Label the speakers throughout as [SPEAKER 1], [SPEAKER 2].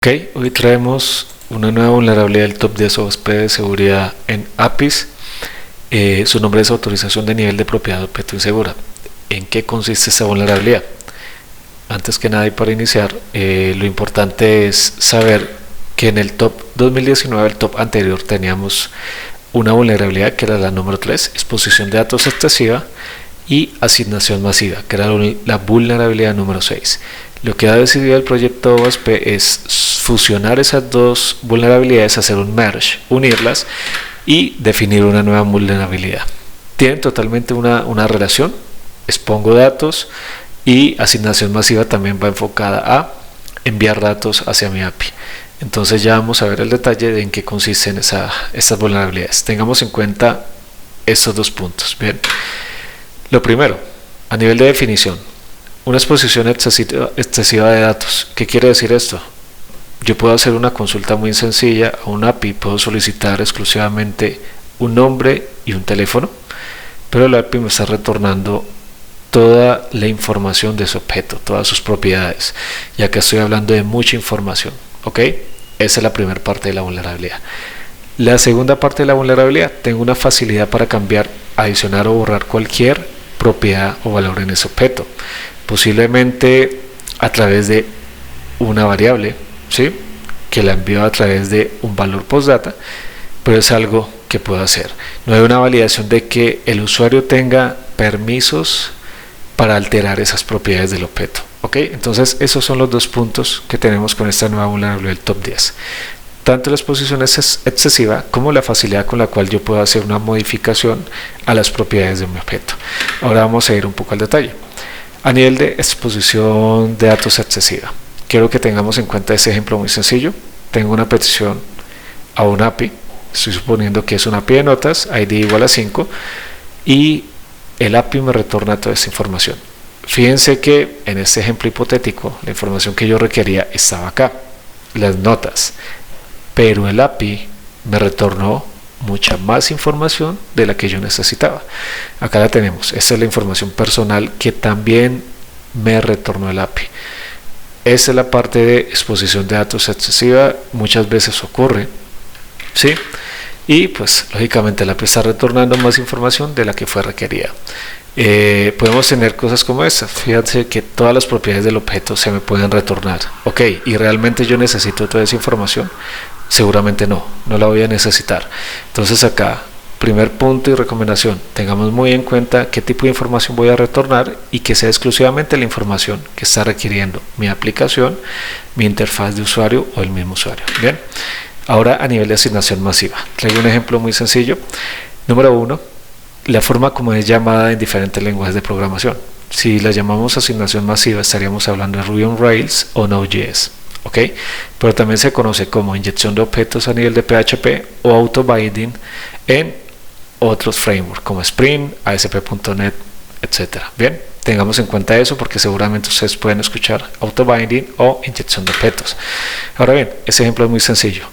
[SPEAKER 1] Ok, hoy traemos una nueva vulnerabilidad del top 10 OSP de seguridad en APIs. Su nombre es autorización de nivel de propiedad de objeto insegura. ¿En qué consiste esta vulnerabilidad? Antes que nada y para iniciar, lo importante es saber que en el top 2019, el top anterior, teníamos una vulnerabilidad que era la número 3, exposición de datos excesiva, y asignación masiva, que era la vulnerabilidad número 6. Lo que ha decidido el proyecto OSP es fusionar esas dos vulnerabilidades, hacer un merge, unirlas y definir una nueva vulnerabilidad. Tienen totalmente una relación, expongo datos, y asignación masiva también va enfocada a enviar datos hacia mi API. Entonces ya vamos a ver el detalle de en qué consisten estas vulnerabilidades. Tengamos en cuenta estos dos puntos. Bien. Lo primero, a nivel de definición, una exposición excesiva de datos. ¿Qué quiere decir esto? Yo puedo hacer una consulta muy sencilla a un API, puedo solicitar exclusivamente un nombre y un teléfono, pero el API me está retornando toda la información de ese objeto, todas sus propiedades, ya que estoy hablando de mucha información. ¿Ok? Esa es la primera parte de la vulnerabilidad. La segunda parte de la vulnerabilidad, tengo una facilidad para cambiar, adicionar o borrar cualquier propiedad o valor en ese objeto, posiblemente a través de una variable, ¿sí?, que la envío a través de un valor postdata, pero es algo que puedo hacer. No hay una validación de que el usuario tenga permisos para alterar esas propiedades del objeto. ¿Ok? Entonces esos son los dos puntos que tenemos con esta nueva vulnerabilidad del top 10. Tanto la exposición es excesiva como la facilidad con la cual yo puedo hacer una modificación a las propiedades de mi objeto. Ahora vamos a ir un poco al detalle. A nivel de exposición de datos excesiva, quiero que tengamos en cuenta ese ejemplo muy sencillo. Tengo una petición a un API, estoy suponiendo que es un API de notas, ID igual a 5, y el API me retorna toda esta información. Fíjense que en este ejemplo hipotético, la información que yo requería estaba acá, las notas, pero el API me retornó mucha más información de la que yo necesitaba. Acá la tenemos, esta es la información personal que también me retornó el API. Esta es la parte de exposición de datos excesiva, muchas veces ocurre, ¿sí? Y pues lógicamente el API está retornando más información de la que fue requerida. Podemos tener cosas como esta. Fíjense que todas las propiedades del objeto se me pueden retornar. Ok, y realmente yo necesito toda esa información. Seguramente no la voy a necesitar. Entonces acá, primer punto y recomendación, tengamos muy en cuenta qué tipo de información voy a retornar y que sea exclusivamente la información que está requiriendo mi aplicación, mi interfaz de usuario o el mismo usuario. Bien, ahora a nivel de asignación masiva, traigo un ejemplo muy sencillo. Número 1, la forma como es llamada en diferentes lenguajes de programación. Si la llamamos asignación masiva, estaríamos hablando de Ruby on Rails o Node.js. ¿Ok? Pero también se conoce como inyección de objetos a nivel de PHP o auto-binding en otros frameworks como Spring, ASP.NET, etc. Bien, tengamos en cuenta eso porque seguramente ustedes pueden escuchar auto-binding o inyección de objetos. Ahora bien, ese ejemplo es muy sencillo.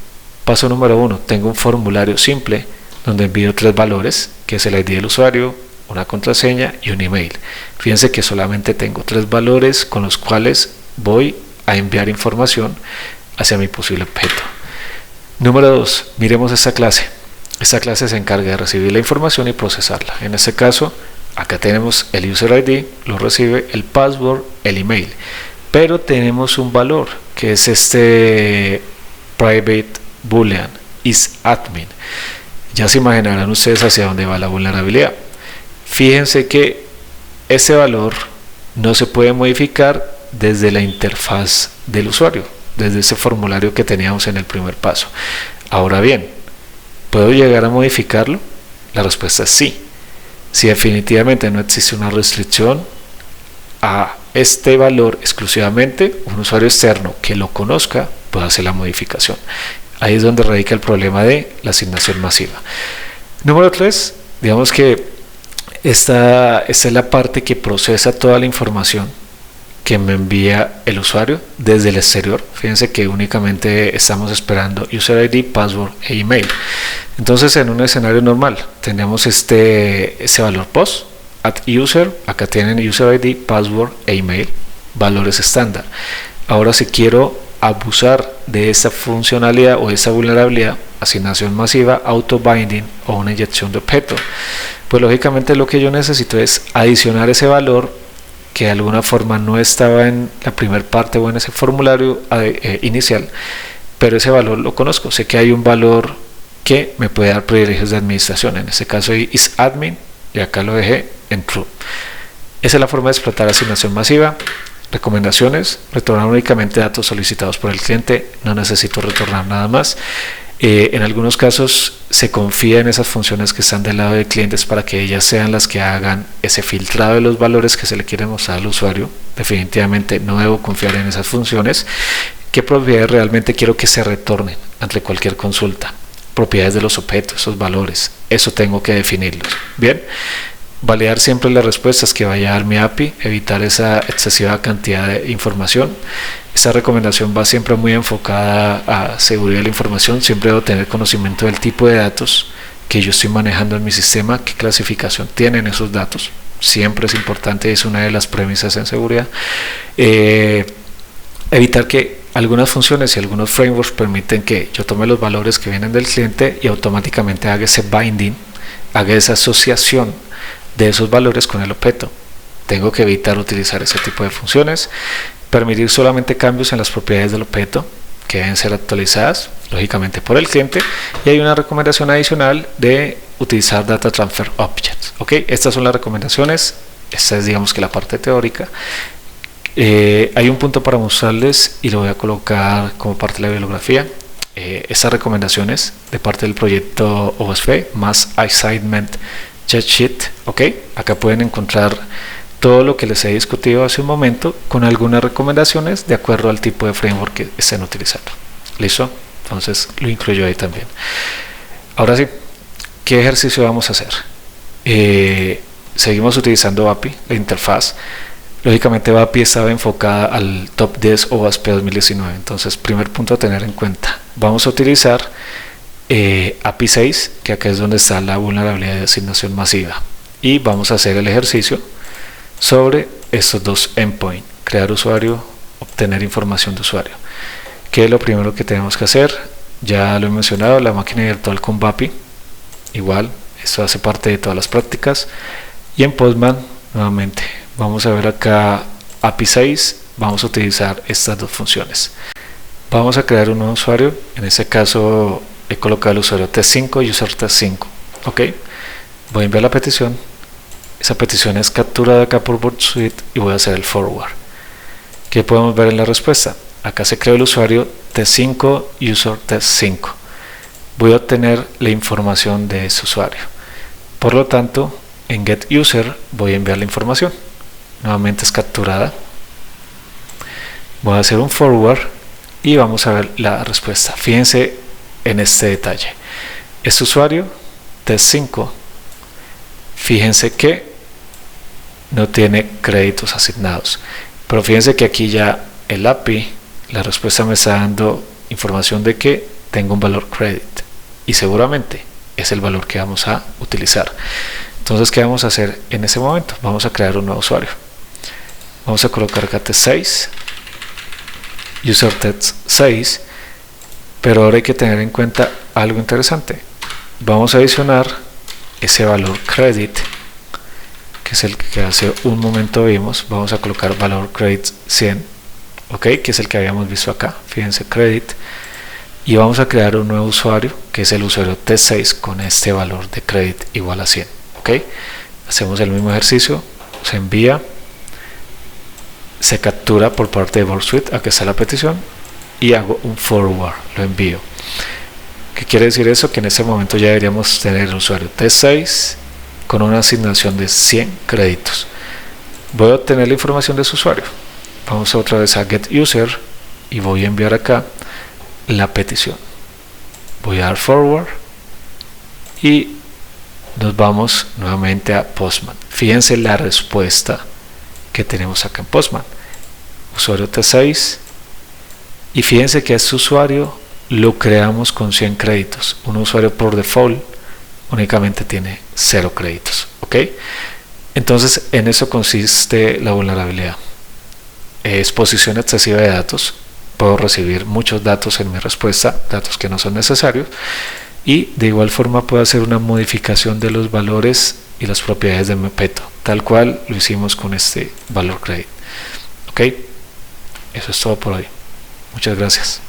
[SPEAKER 1] Paso número 1, tengo un formulario simple donde envío 3 valores, que es el ID del usuario, una contraseña y un email. Fíjense que solamente tengo 3 valores con los cuales voy a enviar información hacia mi posible objeto. Número 2, miremos esta clase. Esta clase se encarga de recibir la información y procesarla. En este caso, acá tenemos el user ID, lo recibe, el password, el email. Pero tenemos un valor que es este private boolean isAdmin. Ya se imaginarán ustedes hacia dónde va la vulnerabilidad. Fíjense que ese valor no se puede modificar desde la interfaz del usuario, desde ese formulario que teníamos en el primer paso. Ahora bien, ¿puedo llegar a modificarlo? La respuesta es sí. Si definitivamente no existe una restricción a este valor exclusivamente, un usuario externo que lo conozca puede hacer la modificación. Ahí es donde radica el problema de la asignación masiva. Número 3, digamos que esta es la parte que procesa toda la información que me envía el usuario desde el exterior. Fíjense que únicamente estamos esperando user ID, password e email. Entonces en un escenario normal tenemos ese valor post, @user, acá tienen user ID, password e email, valores estándar. Ahora si quiero abusar de esta funcionalidad o esa vulnerabilidad, asignación masiva, auto binding o una inyección de objeto. Pues lógicamente lo que yo necesito es adicionar ese valor que de alguna forma no estaba en la primera parte o en ese formulario inicial, pero ese valor lo conozco, sé que hay un valor que me puede dar privilegios de administración, en este caso isAdmin, y acá lo dejé en true. Esa es la forma de explotar asignación masiva. Recomendaciones: retornar únicamente datos solicitados por el cliente, no necesito retornar nada más. En algunos casos se confía en esas funciones que están del lado de clientes para que ellas sean las que hagan ese filtrado de los valores que se le quiere mostrar al usuario. Definitivamente no debo confiar en esas funciones. ¿Qué propiedades realmente quiero que se retornen ante cualquier consulta? Propiedades de los objetos, esos valores, eso tengo que definirlos. Bien, validar siempre las respuestas que vaya a dar mi API, evitar esa excesiva cantidad de información. Esta recomendación va siempre muy enfocada a seguridad de la información. Siempre debo tener conocimiento del tipo de datos que yo estoy manejando en mi sistema, qué clasificación tienen esos datos. Siempre es importante, es una de las premisas en seguridad. Evitar que algunas funciones y algunos frameworks permiten que yo tome los valores que vienen del cliente y automáticamente haga ese binding, haga esa asociación de esos valores con el objeto. Tengo que evitar utilizar ese tipo de funciones. Permitir solamente cambios en las propiedades del objeto que deben ser actualizadas lógicamente por el cliente, y hay una recomendación adicional de utilizar Data Transfer Objects. Estas son las recomendaciones. Esta es, digamos, que la parte teórica. Hay un punto para mostrarles y lo voy a colocar como parte de la bibliografía. Estas recomendaciones de parte del proyecto OSP más Assignment Cheat Sheet. Acá pueden encontrar todo lo que les he discutido hace un momento con algunas recomendaciones de acuerdo al tipo de framework que estén utilizando. ¿Listo? Entonces lo incluyo ahí también. Ahora sí, ¿qué ejercicio vamos a hacer? Seguimos utilizando API, la interfaz. Lógicamente API estaba enfocada al Top 10 OWASP 2019. Entonces, primer punto a tener en cuenta, vamos a utilizar API 6, que acá es donde está la vulnerabilidad de asignación masiva, y vamos a hacer el ejercicio sobre estos dos endpoints: crear usuario, obtener información de usuario. ¿Qué es lo primero que tenemos que hacer? Ya lo he mencionado, la máquina virtual con API, igual, esto hace parte de todas las prácticas. Y en Postman, nuevamente, vamos a ver acá API 6, vamos a utilizar estas dos funciones. Vamos a crear un nuevo usuario, en este caso he colocado el usuario test5, user test5. Voy a enviar la petición. Esa petición es capturada acá por BoardSuite y voy a hacer el forward. ¿Qué podemos ver en la respuesta? Acá se creó el usuario test5, user test5. Voy a obtener la información de ese usuario. Por lo tanto, en getUser voy a enviar la información. Nuevamente es capturada. Voy a hacer un forward y vamos a ver la respuesta. Fíjense en este detalle. Este usuario test5, fíjense que no tiene créditos asignados, pero fíjense que aquí ya el API, la respuesta me está dando información de que tengo un valor credit, y seguramente es el valor que vamos a utilizar. Entonces, ¿qué vamos a hacer en ese momento? Vamos a crear un nuevo usuario. Vamos a colocar acá test6, user test6, pero ahora hay que tener en cuenta algo interesante. Vamos a adicionar ese valor credit, que es el que hace un momento vimos. Vamos a colocar valor credit 100, que es el que habíamos visto acá. Fíjense, credit, y vamos a crear un nuevo usuario, que es el usuario test6 con este valor de credit igual a 100. Hacemos el mismo ejercicio, se envía, se captura por parte de BoardSuite, aquí está la petición, y hago un forward, lo envío. ¿Qué quiere decir eso? Que en este momento ya deberíamos tener el usuario test6 con una asignación de 100 créditos. Voy a obtener la información de su usuario. Vamos otra vez a getUser y voy a enviar acá la petición. Voy a dar forward y nos vamos nuevamente a Postman. Fíjense la respuesta que tenemos acá en Postman. Usuario T6, y fíjense que a este usuario lo creamos con 100 créditos. Un usuario por default únicamente tiene 0 créditos. Entonces, en eso consiste la vulnerabilidad. Exposición excesiva de datos. puedo recibir muchos datos en mi respuesta, datos que no son necesarios, y de igual forma puedo hacer una modificación de los valores y las propiedades de mi objeto, tal cual lo hicimos con este valor create. Ok, eso es todo por hoy. Muchas gracias.